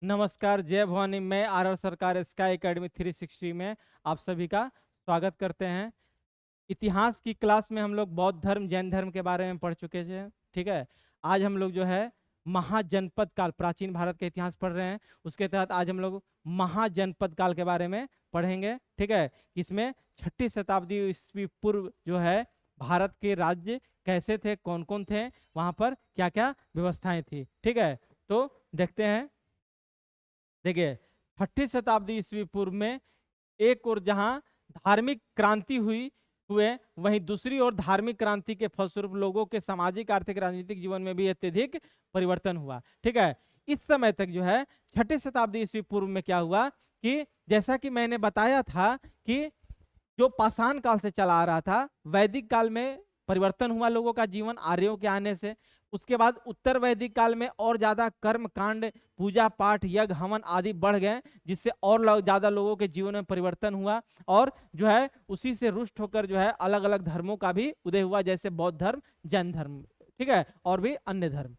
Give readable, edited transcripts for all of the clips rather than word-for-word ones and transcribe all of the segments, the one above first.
नमस्कार, जय भवानी। मैं आर सरकार स्काई एकेडमी 360 में आप सभी का स्वागत करते हैं। इतिहास की क्लास में हम लोग बौद्ध धर्म जैन धर्म के बारे में पढ़ चुके हैं। ठीक है, आज हम लोग जो है महाजनपद काल, प्राचीन भारत का इतिहास पढ़ रहे हैं। उसके तहत आज हम लोग महाजनपद काल के बारे में पढ़ेंगे। ठीक है, इसमें 6ठी शताब्दी ईस्वी पूर्व जो है भारत के राज्य कैसे थे, कौन कौन थे, वहां पर क्या क्या व्यवस्थाएं थी। ठीक है, तो देखते हैं। देखिए, 6ठी शताब्दी ईस्वी पूर्व में एक और जहां धार्मिक क्रांति हुए, वहीं दूसरी ओर धार्मिक क्रांति के फलस्वरूप लोगों के सामाजिक आर्थिक राजनीतिक जीवन में भी अत्यधिक परिवर्तन हुआ। ठीक है, इस समय तक जो है 6ठी शताब्दी ईस्वी पूर्व में क्या हुआ कि जैसा कि मैंने बताया था कि जो पाषाण काल से चला आ रहा था, वैदिक काल में परिवर्तन हुआ लोगों का जीवन आर्यों के आने से। उसके बाद उत्तर वैदिक काल में और ज्यादा कर्म कांड, पूजा पाठ, यज्ञ हवन आदि बढ़ गए, जिससे और ज्यादा लोगों के जीवन में परिवर्तन हुआ। और जो है उसी से रुष्ट होकर जो है अलग अलग धर्मों का भी उदय हुआ, जैसे बौद्ध धर्म, जैन धर्म, ठीक है, और भी अन्य धर्म।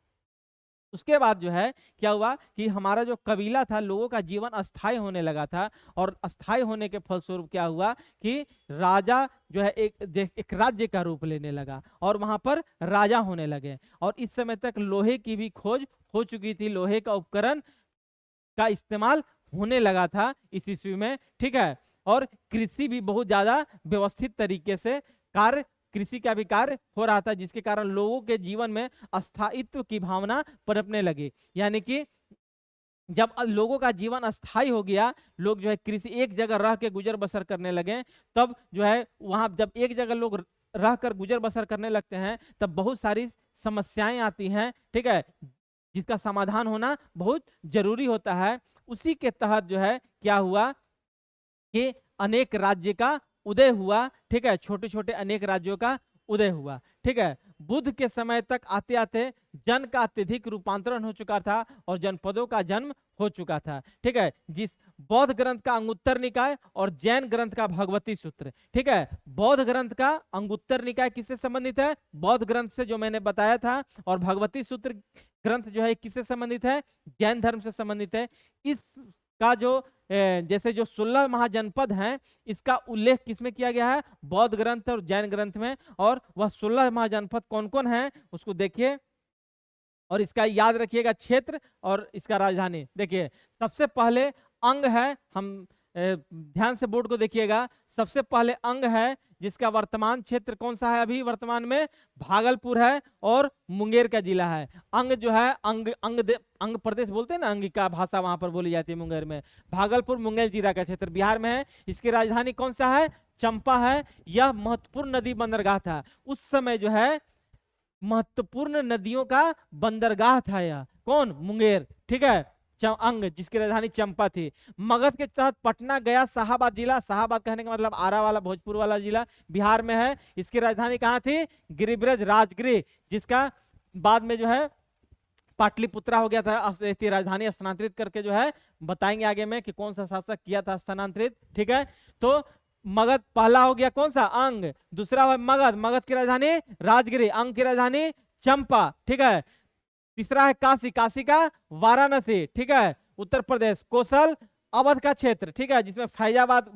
उसके बाद जो है क्या हुआ कि हमारा जो कबीला था, लोगों का जीवन अस्थायी होने लगा था। और अस्थायी होने के फलस्वरूप क्या हुआ कि राजा जो है एक राज्य का रूप लेने लगा और वहां पर राजा होने लगे। और इस समय तक लोहे की भी खोज हो चुकी थी, लोहे का उपकरण का इस्तेमाल होने लगा था इस ईस्वी में। ठीक है, और कृषि भी बहुत ज्यादा व्यवस्थित तरीके से कार्य, कृषि का भी कार्य हो रहा था, जिसके कारण लोगों के जीवन में अस्थायित्व की भावना पनपने लगी। यानी कि जब लोगों का जीवन अस्थायी हो गया, लोग जो है कृषि एक जगह रह के गुजर बसर करने लगे, तब जो है वहां जब एक जगह लोग रह कर गुजर बसर करने लगते हैं, तब बहुत सारी समस्याएं आती हैं। ठीक है, जिसका समाधान होना बहुत जरूरी होता है। उसी के तहत जो है क्या हुआ कि अनेक राज्य का उदय हुआ। ठीक है, छोटे छोटे अनेक राज्यों का उदय हुआ। ठीक है, बुद्ध के समय तक आते आते जन का अत्यधिक रूपांतरण हो चुका था और जनपदों का जन्म हो चुका था। ठीक है, जिस बौद्ध ग्रंथ का अंगुत्तर निकाय और जैन ग्रंथ का भगवती सूत्र। ठीक है, बौद्ध ग्रंथ का अंगुत्तर निकाय किससे संबंधित है? बौद्ध ग्रंथ से, जो मैंने बताया था। और भगवती सूत्र ग्रंथ जो है किससे संबंधित है? जैन धर्म से संबंधित है। इसका जो जैसे जो 16 महाजनपद हैं, इसका उल्लेख किसमें किया गया है? बौद्ध ग्रंथ और जैन ग्रंथ में। और वह 16 महाजनपद कौन कौन है उसको देखिए और इसका याद रखिएगा क्षेत्र और इसका राजधानी। देखिए, सबसे पहले अंग है, हम ध्यान से बोर्ड को देखिएगा। सबसे पहले अंग है जिसका वर्तमान क्षेत्र कौन सा है? अभी वर्तमान में भागलपुर है और मुंगेर का जिला है। अंग जो है अंग प्रदेश बोलते हैं ना, अंग का भाषा वहां पर बोली जाती है मुंगेर में। भागलपुर मुंगेर जिला का क्षेत्र बिहार में है। इसकी राजधानी कौन सा है? चंपा है। यह महत्वपूर्ण नदी बंदरगाह था उस समय, जो है महत्वपूर्ण नदियों का बंदरगाह था यह। कौन? मुंगेर। ठीक है, अंग जिसकी राजधानी चंपा थी। मगध के तहत पटना, गया, शाहाबाद जिला, शाहाबाद कहने का मतलब आरा वाला, भोजपुर वाला जिला बिहार में है। इसकी राजधानी कहाँ थी? गिरिब्रज, राजगृह, जिसका बाद में जो है पाटलिपुत्रा हो गया था। इसकी राजधानी स्थानांतरित करके जो है बताएंगे आगे में कि कौन सा शासक किया था स्थानांतरित। ठीक है, तो मगध पहला हो गया कौन सा? अंग। दूसरा है मगध, मगध की राजधानी राजगिरी, अंग की राजधानी चंपा। ठीक है, तीसरा है काशी, काशी का वाराणसी। ठीक है, उत्तर प्रदेश। कौशल, अवध का क्षेत्र। ठीक है, जिसमें फैजाबाद,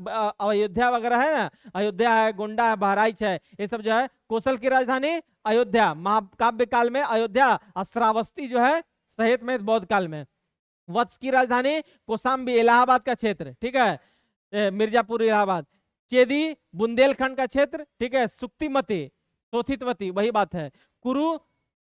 अयोध्या वगैरह है ना, अयोध्या है, गोंडा है, बहराइच है, ये सब जो है कौशल की राजधानी अयोध्या। महाकाव्य काल में अयोध्या, श्रावस्ती जो है सहित में बौद्ध काल में। वत्स की राजधानी कौशाम्बी, इलाहाबाद का क्षेत्र। ठीक है, मिर्जापुर, इलाहाबाद। चेदी, बुंदेलखंड का क्षेत्र। ठीक है, सुक्तिमती, सोथितवती, वही बात है। कुरु,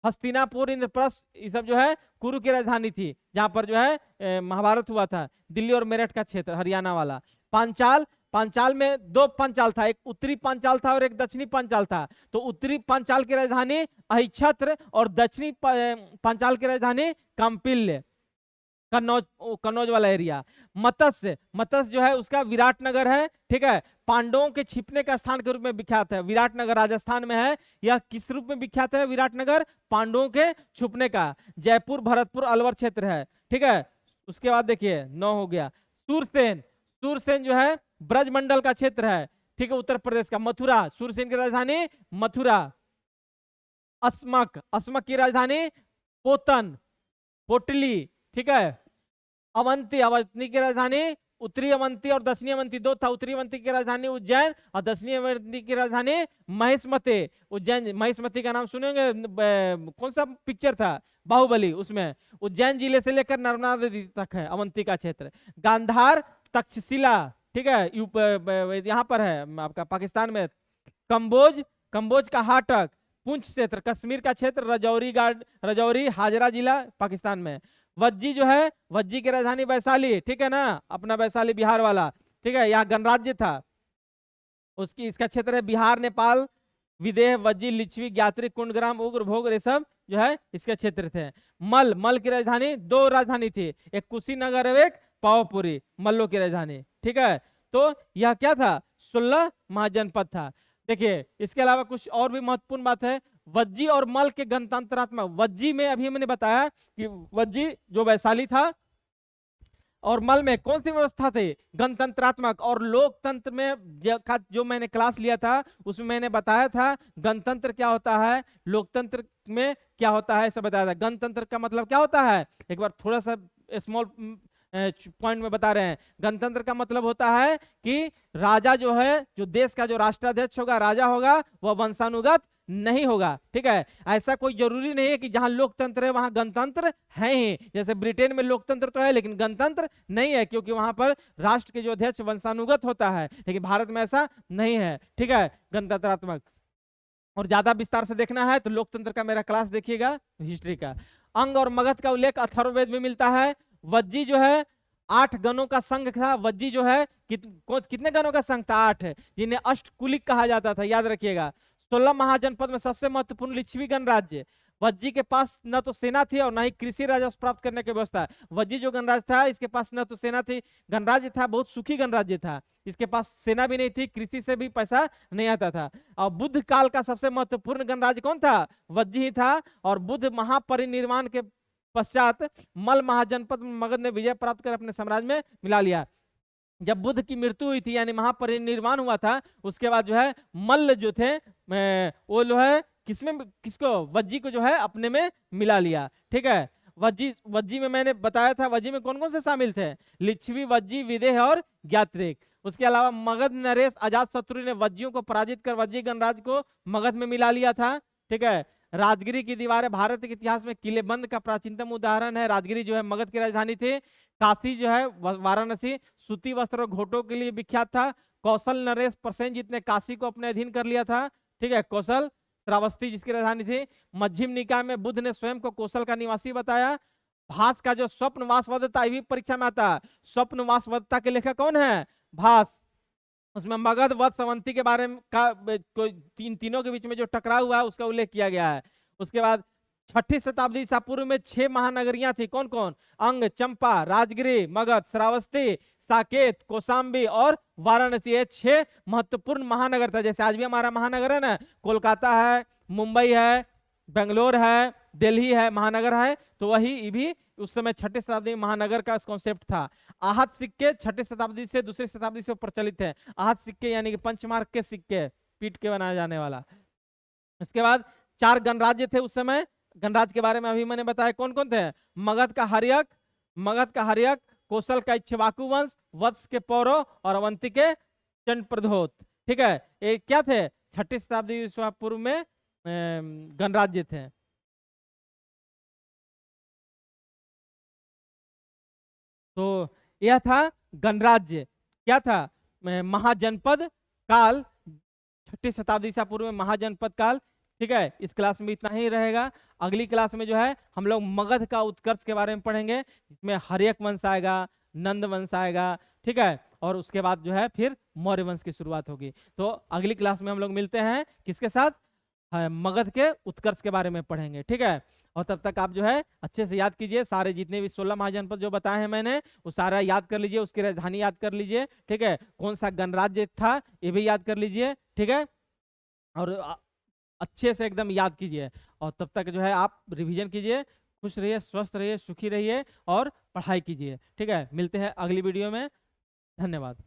हस्तिनापुर, इंद्रप्रस्थ, ये सब जो है कुरु की राजधानी थी, जहां पर जो है महाभारत हुआ था। दिल्ली और मेरठ का क्षेत्र, हरियाणा वाला। पांचाल, पांचाल में दो पांचाल था, एक उत्तरी पांचाल था और एक दक्षिणी पांचाल था। तो उत्तरी पांचाल की राजधानी अहिच्छत्र और दक्षिणी पांचाल की राजधानी काम्पिल्य, कन्नौज, कन्नौज वाला एरिया। मत्स्य, मत्स्य जो है उसका विराटनगर है। ठीक है, पांडवों के छिपने का स्थान के रूप में विख्यात है। विराटनगर राजस्थान में है। यह किस रूप में विख्यात है? विराटनगर पांडवों के छुपने का। जयपुर, भरतपुर, अलवर क्षेत्र है। ठीक है, उसके बाद देखिए 9 हो गया। सूरसेन, सूरसेन जो है ब्रजमंडल का क्षेत्र है। ठीक है, उत्तर प्रदेश का। मथुरा, सूरसेन की राजधानी मथुरा। अस्मक, अस्मक की राजधानी पोतन, पोटली। ठीक है, अवंती, अवंती की राजधानी उत्तरी अवंती और दक्षिणी अवंती दो था। उत्तरी अवंती की राजधानी उज्जैन और दक्षिणी अवंती की राजधानी महिष्मती। उज्जैन, महिष्मती का नाम सुनेंगे, कौन सा पिक्चर था बाहुबली, उसमें। उज्जैन जिले से लेकर नर्मदा नदी तक है अवंती का क्षेत्र। गांधार, तक्षशिला, ठीक है, यहाँ पर है आपका पाकिस्तान में। कंबोज, कंबोज का हाटक, पुंछ क्षेत्र कश्मीर का क्षेत्र, रजौरी गार्ड, रजौरी हाजरा जिला पाकिस्तान में। वज्जी जो है, वज्जी की राजधानी वैशाली, ठीक है ना, अपना वैशाली बिहार वाला, ठीक है, यहाँ गणराज्य था। उसकी, इसका क्षेत्र है बिहार, नेपाल, विदेह, वज्जी, लिच्छवी, ज्ञात्री, कुंडग्राम, उग्र, भोग, ये सब जो है इसके क्षेत्र थे। मल, मल की राजधानी, दो राजधानी थी, एक कुशीनगर और एक पावापुरी, मल्लों की राजधानी, ठीक है। तो यह क्या था, 16 महाजनपद था। देखिए इसके अलावा कुछ और भी महत्वपूर्ण बात है। वज्जी और मल के गणतंत्रात्मक, वज्जी में अभी मैंने बताया कि वज्जी जो वैशाली था, और मल में कौन सी व्यवस्था थी, गणतंत्रात्मक। और लोकतंत्र में जो मैंने क्लास लिया था उसमें मैंने बताया था गणतंत्र क्या होता है, लोकतंत्र में क्या होता है, ऐसा बताया था। गणतंत्र का मतलब क्या होता है, एक बार थोड़ा सा स्मॉल पॉइंट में बता रहे हैं। गणतंत्र का मतलब होता है कि राजा जो है, जो देश का जो राष्ट्राध्यक्ष होगा, राजा होगा, वह वंशानुगत नहीं होगा, ठीक है। ऐसा कोई जरूरी नहीं है कि जहां लोकतंत्र है वहां गणतंत्र है ही। जैसे ब्रिटेन में लोकतंत्र तो है लेकिन गणतंत्र नहीं है, क्योंकि वहां पर राष्ट्र के जो अध्यक्ष वंशानुगत होता है, लेकिन भारत में ऐसा नहीं है, ठीक है, गणतंत्रात्मक। और ज्यादा विस्तार से देखना है तो लोकतंत्र का मेरा क्लास देखिएगा, हिस्ट्री का। अंग और मगध का उल्लेख अथर्ववेद में मिलता है। वज्जी जो है 8 गणों का संघ था। वज्जी जो है कितने गणों का संघ था, 8, जिन्हें अष्टकुलिक कहा जाता था, याद रखिएगा। 16 महाजनपद में सबसे महत्वपूर्ण लिच्छवी गणराज्य। वज्जी के पास न तो सेना थी और न ही कृषि राजस्व प्राप्त करने की व्यवस्था। वज्जी जो गणराज्य था, इसके पास न तो सेना थी, गणराज्य था, बहुत सुखी गणराज्य था। इसके पास सेना भी नहीं थी, कृषि से भी पैसा नहीं आता था। और बुद्ध काल का सबसे महत्वपूर्ण गणराज्य कौन था, वज्जी ही था। और बुद्ध महापरिनिर्वाण के पश्चात मल महाजनपद में मगध ने विजय प्राप्त कर अपने साम्राज्य में मिला लिया। जब बुद्ध की मृत्यु हुई थी यानी महापरिनिर्वाण हुआ था, उसके बाद जो है मल्ल जो थे वो जो है किसमें, किसको, वज्जी को जो है अपने में मिला लिया, ठीक है। वज्जी, वज्जी में मैंने बताया था वज्जी में कौन कौन से शामिल थे, लिच्छवी, वज्जी, विदेह और ज्ञात्रिक। उसके अलावा मगध नरेश अजात शत्रु ने वज्जियों को पराजित कर वज्जी गणराज्य को मगध में मिला लिया था, ठीक है। राजगिरी की दीवारें भारत के इतिहास में किलेबंद का प्राचीनतम उदाहरण है। राजगिरी जो है मगध की राजधानी थी। काशी जो है, वाराणसी सूती वस्त्र और घोटों के लिए विख्यात था। कौशल नरेश प्रसेनजीत ने काशी को अपने अधीन कर लिया था, ठीक है। कौशल श्रावस्ती जिसकी राजधानी थी। मध्यम निकाय में बुद्ध ने स्वयं को कौशल का निवासी बताया। भास का जो स्वप्न वासवदता, ये भी परीक्षा में आता है। स्वप्न वासवदता के लेखक कौन है, भास। उसमें मगध, वत्स, अवंती के बारे में का कोई तीनों के बीच में जो टकराव हुआ है उसका उल्लेख किया गया है। उसके बाद 6ठी शताब्दी ईसा पूर्व में 6 महानगरियां थी, कौन कौन, अंग, चंपा, राजगिरी, मगध, श्रावस्ती, साकेत, कौशाम्बी और वाराणसी। ये 6 महत्वपूर्ण महानगर था। जैसे आज भी हमारा महानगर है ना, कोलकाता है, मुंबई है, बेंगलोर है, दिल्ली है, महानगर है, तो वही भी उस समय 6ठी शताब्दी में महानगर का कॉन्सेप्ट था। आहत सिक्के 6ठी शताब्दी से दूसरी शताब्दी से प्रचलित है। आहत सिक्के यानी कि पंचमार्क के सिक्के, पीट के बनाया जाने वाला। उसके बाद 4 गणराज्य थे उस समय। गणराज्य के बारे में अभी मैंने बताया कौन कौन थे, मगध का हर्यक, मगध का हर्यक, कौशल का इक्ष्वाकु वंश, वत्स के पौरव और अवंती के चंड प्रधोत, ठीक है। ये क्या थे, 6ठी शताब्दी ईसा पूर्व में गणराज्य थे। तो यह था गणराज्य, क्या था, महाजनपद काल, 6ठी शताब्दी ईसा पूर्व में महाजनपद काल, ठीक है। इस क्लास में इतना ही रहेगा। अगली क्लास में जो है हम लोग मगध का उत्कर्ष के बारे में पढ़ेंगे, जिसमें हर्यक वंश आएगा, नंद वंश आएगा, ठीक है। और उसके बाद जो है फिर मौर्य वंश की शुरुआत होगी। तो अगली क्लास में हम लोग मिलते हैं किसके साथ, मगध के उत्कर्ष के बारे में पढ़ेंगे, ठीक है। और तब तक आप जो है अच्छे से याद कीजिए, सारे जितने भी 16 महाजनपद जो बताए हैं मैंने वो सारा याद कर लीजिए, उसकी राजधानी याद कर लीजिए, ठीक है। कौन सा गणराज्य था ये भी याद कर लीजिए, ठीक है। और अच्छे से एकदम याद कीजिए। और तब तक जो है आप रिवीजन कीजिए। खुश रहिए, स्वस्थ रहिए, सुखी रहिए और पढ़ाई कीजिए, ठीक है। मिलते हैं अगली वीडियो में। धन्यवाद।